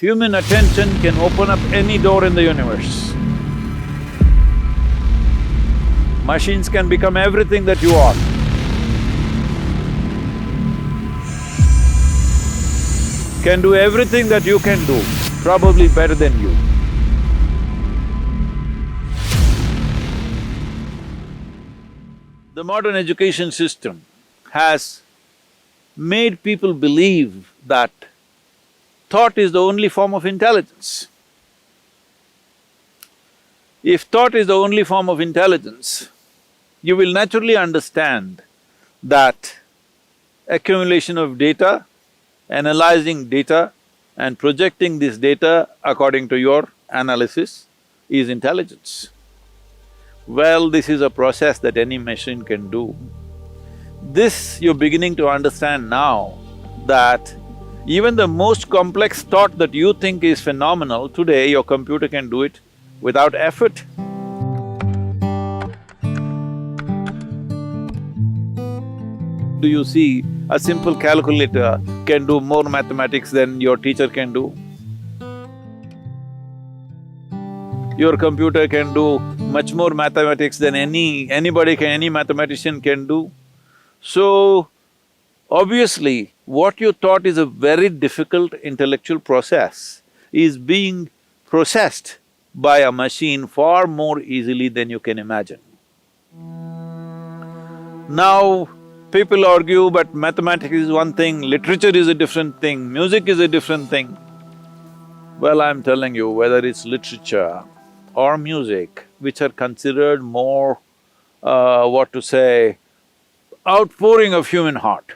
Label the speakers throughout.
Speaker 1: Human attention can open up any door in the universe. Machines can become everything that you are. Can do everything that you can do, probably better than you. The modern education system has made people believe that thought is the only form of intelligence. If thought is the only form of intelligence, you will naturally understand that accumulation of data, analyzing data and projecting this data according to your analysis is intelligence. Well, this is a process that any machine can do. This you're beginning to understand now, that even the most complex thought that you think is phenomenal, today your computer can do it without effort. Do you see a simple calculator can do more mathematics than your teacher can do? Your computer can do much more mathematics than any mathematician can do. So, obviously, what you thought is a very difficult intellectual process is being processed by a machine far more easily than you can imagine. Now, people argue, but mathematics is one thing, literature is a different thing, music is a different thing. Well, I'm telling you, whether it's literature or music, which are considered more, outpouring of human heart,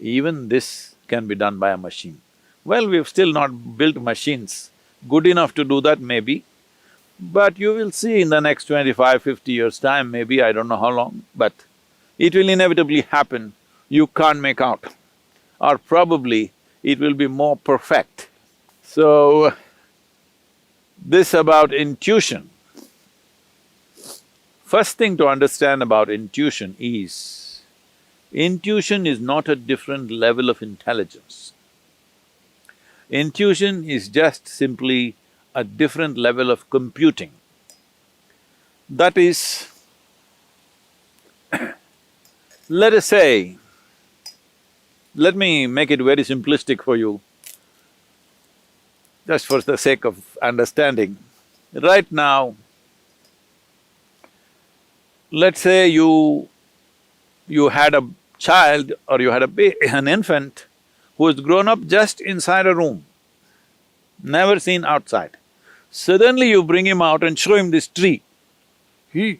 Speaker 1: even this can be done by a machine. Well, we've still not built machines good enough to do that maybe, but you will see in the next 25, 50 years' time, maybe, I don't know how long, but it will inevitably happen, you can't make out. Or probably it will be more perfect. So, this about intuition. First thing to understand about intuition is not a different level of intelligence. Intuition is just simply a different level of computing. That is, let us say, let me make it very simplistic for you, just for the sake of understanding. Right now, let's say you had a child or you had an infant who has grown up just inside a room, never seen outside. Suddenly you bring him out and show him this tree. You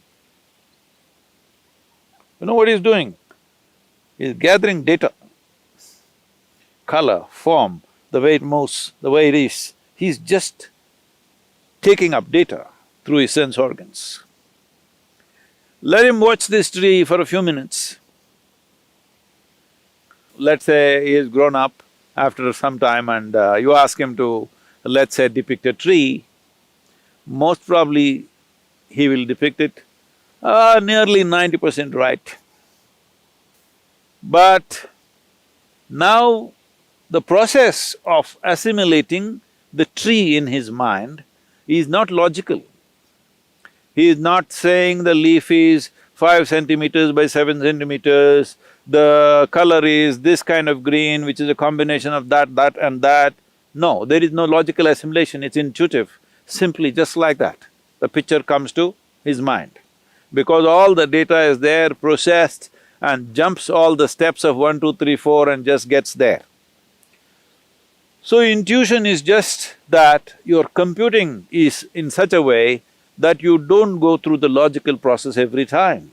Speaker 1: know what he's doing? He's gathering data, color, form, the way it moves, the way it is. He's just taking up data through his sense organs. Let him watch this tree for a few minutes. Let's say he has grown up after some time and you ask him to, let's say, depict a tree, most probably he will depict it nearly 90% right. But now the process of assimilating the tree in his mind is not logical. He is not saying the leaf is 5 centimeters by 7 centimeters, the color is this kind of green, which is a combination of that, that and that. No, there is no logical assimilation, it's intuitive, simply just like that. The picture comes to his mind. Because all the data is there, processed and jumps all the steps of 1, 2, 3, 4 and just gets there. So intuition is just that your computing is in such a way that you don't go through the logical process every time.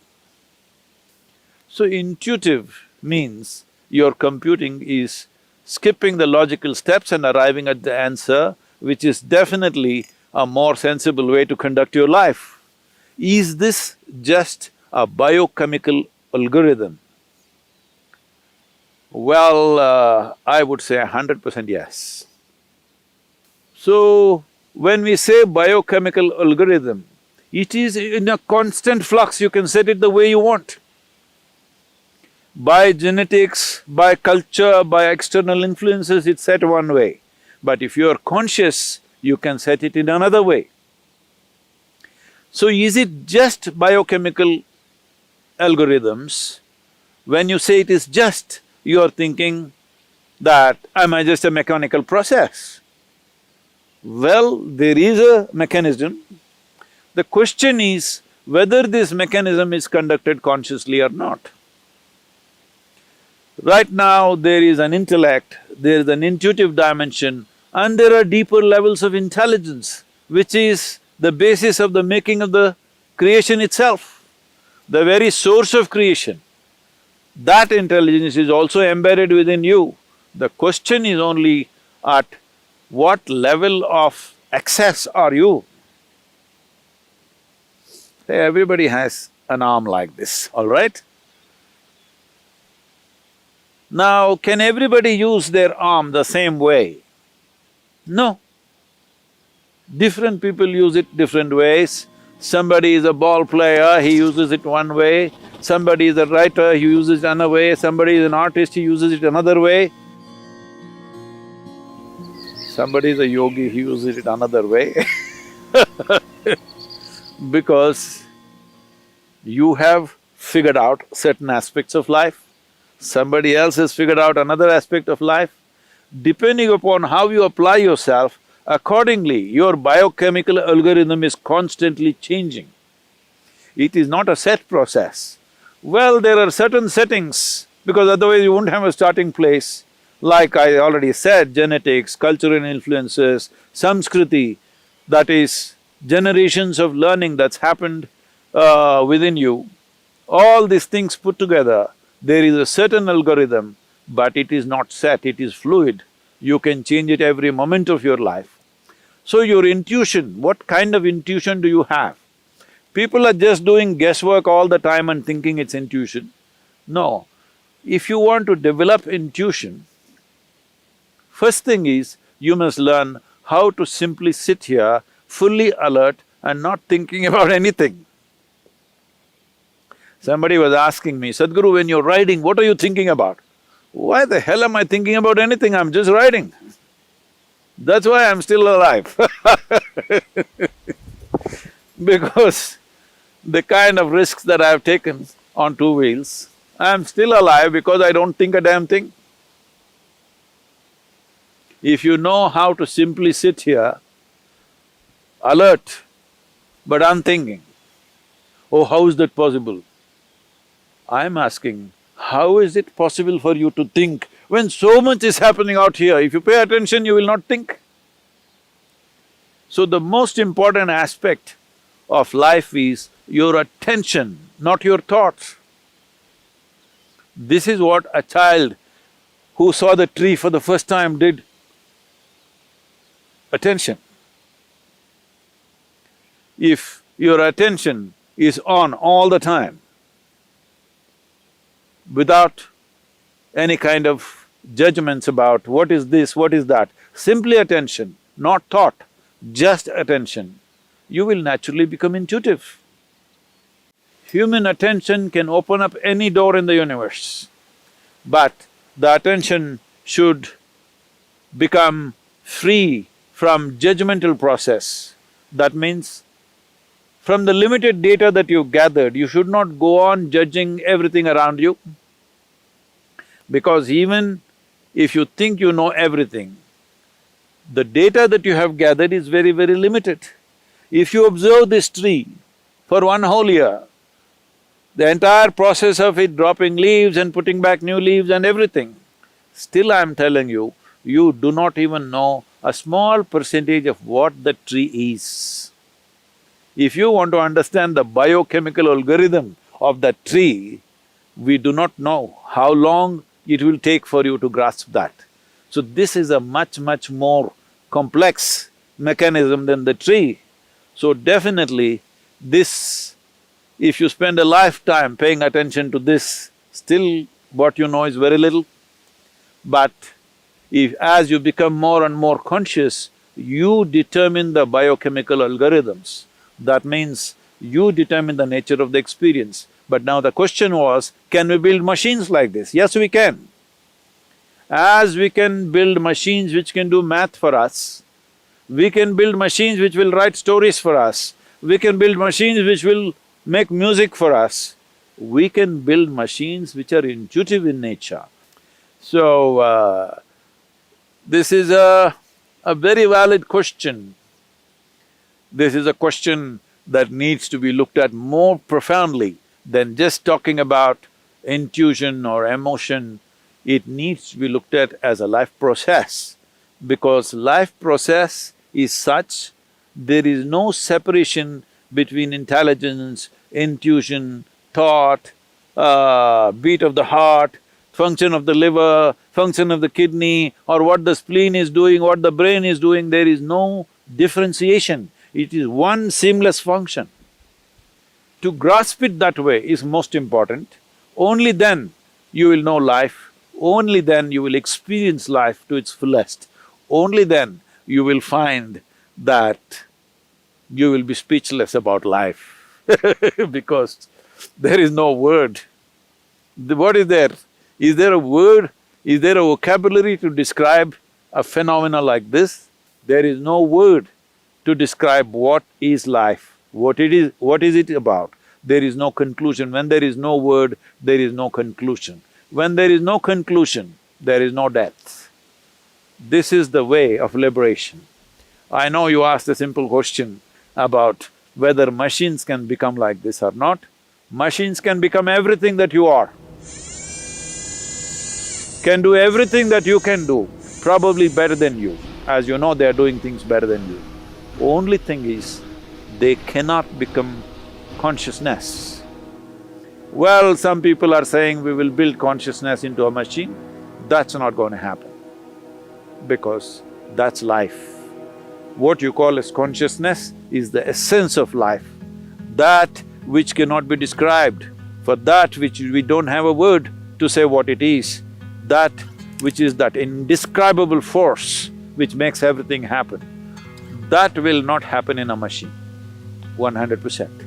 Speaker 1: So intuitive means your computing is skipping the logical steps and arriving at the answer, which is definitely a more sensible way to conduct your life. Is this just a biochemical algorithm? Well, I would say 100% yes. So, when we say biochemical algorithm, it is in a constant flux, you can set it the way you want. By genetics, by culture, by external influences, it's set one way. But if you are conscious, you can set it in another way. So is it just biochemical algorithms? When you say it is just, you are thinking that, am I just a mechanical process? Well, there is a mechanism. The question is whether this mechanism is conducted consciously or not. Right now, there is an intellect, there is an intuitive dimension, and there are deeper levels of intelligence, which is the basis of the making of the creation itself, the very source of creation. That intelligence is also embedded within you. The question is only at what level of access are you? Hey, everybody has an arm like this, all right? Now, can everybody use their arm the same way? No. Different people use it different ways. Somebody is a ball player, he uses it one way. Somebody is a writer, he uses it another way. Somebody is an artist, he uses it another way. Somebody is a yogi, he uses it another way because you have figured out certain aspects of life, somebody else has figured out another aspect of life. Depending upon how you apply yourself, accordingly, your biochemical algorithm is constantly changing. It is not a set process. Well, there are certain settings, because otherwise you won't have a starting place. Like I already said, genetics, cultural influences, Samskriti, that is generations of learning that's happened within you. All these things put together, there is a certain algorithm, but it is not set, it is fluid. You can change it every moment of your life. So your intuition, what kind of intuition do you have? People are just doing guesswork all the time and thinking it's intuition. No, if you want to develop intuition, first thing is, you must learn how to simply sit here, fully alert and not thinking about anything. Somebody was asking me, Sadhguru, when you're riding, what are you thinking about? Why the hell am I thinking about anything? I'm just riding. That's why I'm still alive because the kind of risks that I've taken on two wheels, I'm still alive because I don't think a damn thing. If you know how to simply sit here, alert but unthinking, oh, how is that possible? I'm asking, how is it possible for you to think when so much is happening out here? If you pay attention, you will not think. So the most important aspect of life is your attention, not your thoughts. This is what a child who saw the tree for the first time did. Attention. If your attention is on all the time, without any kind of judgments about what is this, what is that, simply attention, not thought, just attention, you will naturally become intuitive. Human attention can open up any door in the universe, but the attention should become free from judgmental process. That means, from the limited data that you've gathered, you should not go on judging everything around you. Because even if you think you know everything, the data that you have gathered is very, very limited. If you observe this tree for one whole year, the entire process of it dropping leaves and putting back new leaves and everything, still I'm telling you, you do not even know a small percentage of what the tree is. If you want to understand the biochemical algorithm of that tree, we do not know how long it will take for you to grasp that. So this is a much, much more complex mechanism than the tree. So definitely this, if you spend a lifetime paying attention to this, still what you know is very little. But if as you become more and more conscious, you determine the biochemical algorithms. That means you determine the nature of the experience. But now the question was, can we build machines like this? Yes, we can. As we can build machines which can do math for us, we can build machines which will write stories for us, we can build machines which will make music for us, we can build machines which are intuitive in nature. So, this is a very valid question. This is a question that needs to be looked at more profoundly than just talking about intuition or emotion. It needs to be looked at as a life process, because life process is such, there is no separation between intelligence, intuition, thought, beat of the heart, function of the liver, function of the kidney, or what the spleen is doing, what the brain is doing, there is no differentiation. It is one seamless function. To grasp it that way is most important. Only then you will know life, only then you will experience life to its fullest. Only then you will find that you will be speechless about life because there is no word. What is there? Is there a word? Is there a vocabulary to describe a phenomena like this? There is no word to describe what is life, what is it about. There is no conclusion. When there is no word, there is no conclusion. When there is no conclusion, there is no death. This is the way of liberation. I know you asked a simple question about whether machines can become like this or not. Machines can become everything that you are, can do everything that you can do, probably better than you. As you know, they are doing things better than you. Only thing is, they cannot become consciousness. Well, some people are saying we will build consciousness into a machine. That's not going to happen, because that's life. What you call as consciousness is the essence of life, that which cannot be described, for that which we don't have a word to say what it is, that which is that indescribable force which makes everything happen. That will not happen in a machine, 100%.